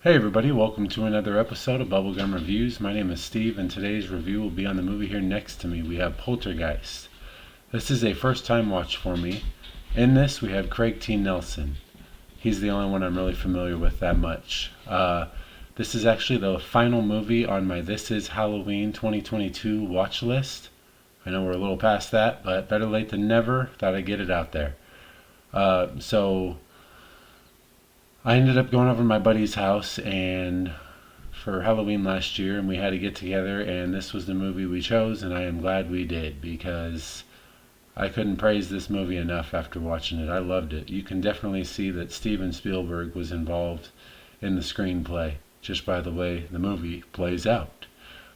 Hey everybody, welcome to another episode of Bubblegum Reviews. My name is Steve and today's review will be on the movie here next to me. We have Poltergeist. This is a first time watch for me. In this we have Craig T. Nelson. He's the only one I'm really familiar with that much. This is actually the final movie on my This Is Halloween 2022 watch list. I know we're a little past that, but better late than never. Thought I'd get it out there. So I ended up going over to my buddy's house and for Halloween last year, and we had to get together, and this was the movie we chose, and I am glad we did because I couldn't praise this movie enough after watching it. I loved it. You can definitely see that Steven Spielberg was involved in the screenplay just by the way the movie plays out.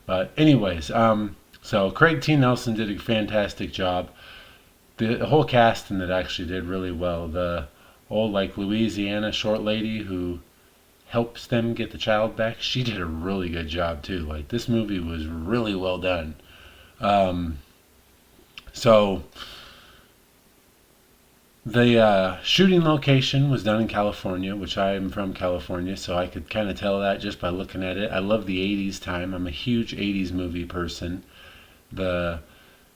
But anyways, so Craig T. Nelson did a fantastic job. The whole cast in it actually did really well. The old Louisiana short lady who helps them get the child back, she did a really good job too. This movie was really well done. So the shooting location was done in California, which I am from California, so I could kind of tell that just by looking at it. I love the 80s time. I'm a huge 80s movie person. The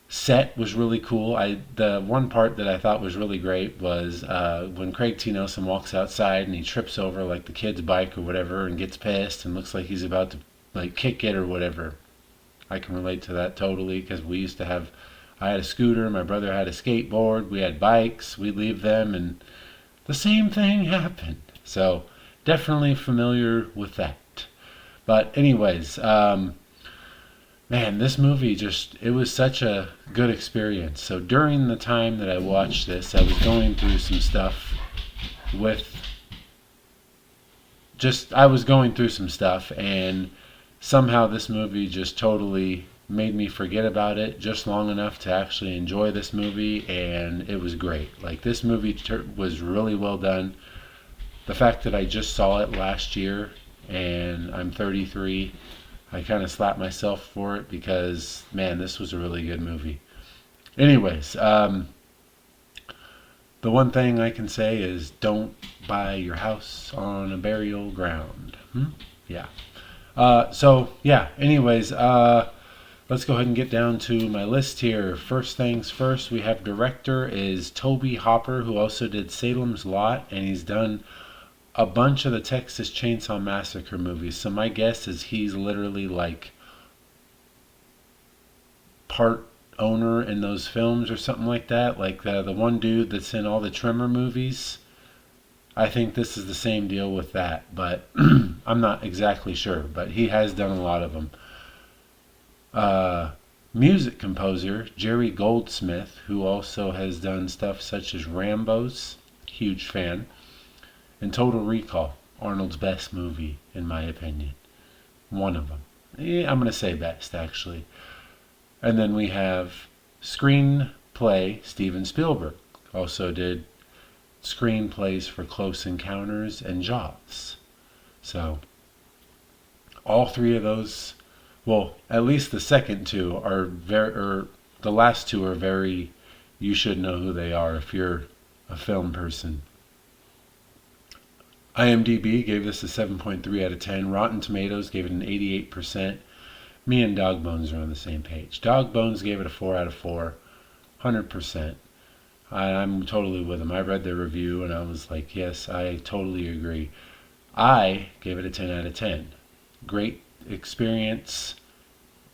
set was really cool. The one part that I thought was really great was when Craig T. Nelson walks outside and he trips over the kid's bike or whatever and gets pissed and looks like he's about to kick it or whatever. I can relate to that totally because I had a scooter, my brother had a skateboard, we had bikes, we'd leave them and the same thing happened. So definitely familiar with that. But anyways, man, this movie it was such a good experience. So during the time that I watched this, I was going through some stuff and somehow this movie just totally made me forget about it just long enough to actually enjoy this movie, and it was great. This movie was really well done. The fact that I just saw it last year and I'm 33, I kind of slapped myself for it because, man, this was a really good movie. Anyways, the one thing I can say is don't buy your house on a burial ground. Yeah. Anyways, let's go ahead and get down to my list here. First things first, we have director is Toby Hopper, who also did Salem's Lot, and he's done a bunch of the Texas Chainsaw Massacre movies. So my guess is he's literally part owner in those films or something like that. The one dude that's in all the Tremor movies. I think this is the same deal with that, but I'm not exactly sure. But he has done a lot of them. Music composer Jerry Goldsmith, who also has done stuff such as Rambo's, huge fan, and Total Recall, Arnold's best movie, in my opinion. One of them. I'm going to say best, actually. And then we have screenplay Steven Spielberg. Also did screenplays for Close Encounters and Jaws. So, all three of those, well, at least the second two are the last two are very, you should know who they are if you're a film person. IMDb gave this a 7.3 out of 10. Rotten Tomatoes gave it an 88%. Me and Dog Bones are on the same page. Dog Bones gave it a 4 out of 4. 100%. I'm totally with them. I read their review and I was like, yes, I totally agree. I gave it a 10 out of 10. Great experience.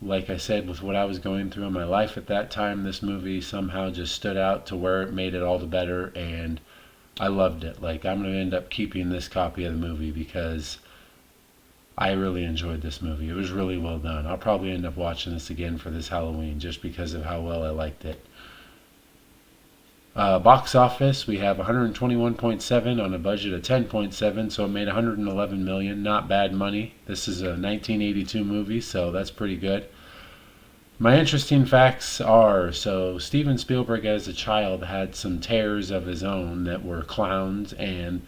Like I said, with what I was going through in my life at that time, this movie somehow just stood out to where it made it all the better, and I loved it. I'm going to end up keeping this copy of the movie because I really enjoyed this movie. It was really well done. I'll probably end up watching this again for this Halloween just because of how well I liked it. Box office, we have 121.7 on a budget of 10.7, so it made 111 million. Not bad money. This is a 1982 movie, so that's pretty good. My interesting facts are, so Steven Spielberg as a child had some terrors of his own that were clowns and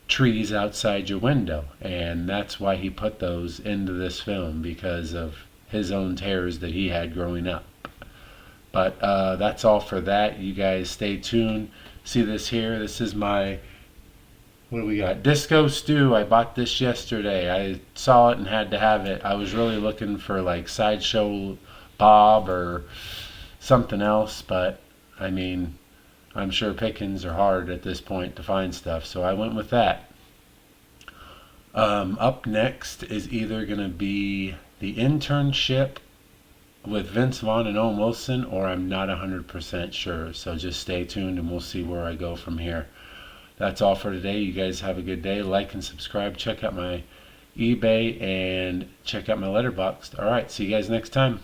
trees outside your window, and that's why he put those into this film, because of his own terrors that he had growing up. But that's all for that. You guys stay tuned. See this here? This is my What do we got? Disco Stew. I bought this yesterday. I saw it and had to have it. I was really looking for like Sideshow Bob or something else, but I mean, I'm sure pickings are hard at this point to find stuff, so I went with that. Up next is either going to be The Internship with Vince Vaughn and Owen Wilson, or I'm not 100% sure. So just stay tuned and we'll see where I go from here. That's all for today. You guys have a good day. Like and subscribe. Check out my eBay and check out my Letterboxd. All right, see you guys next time.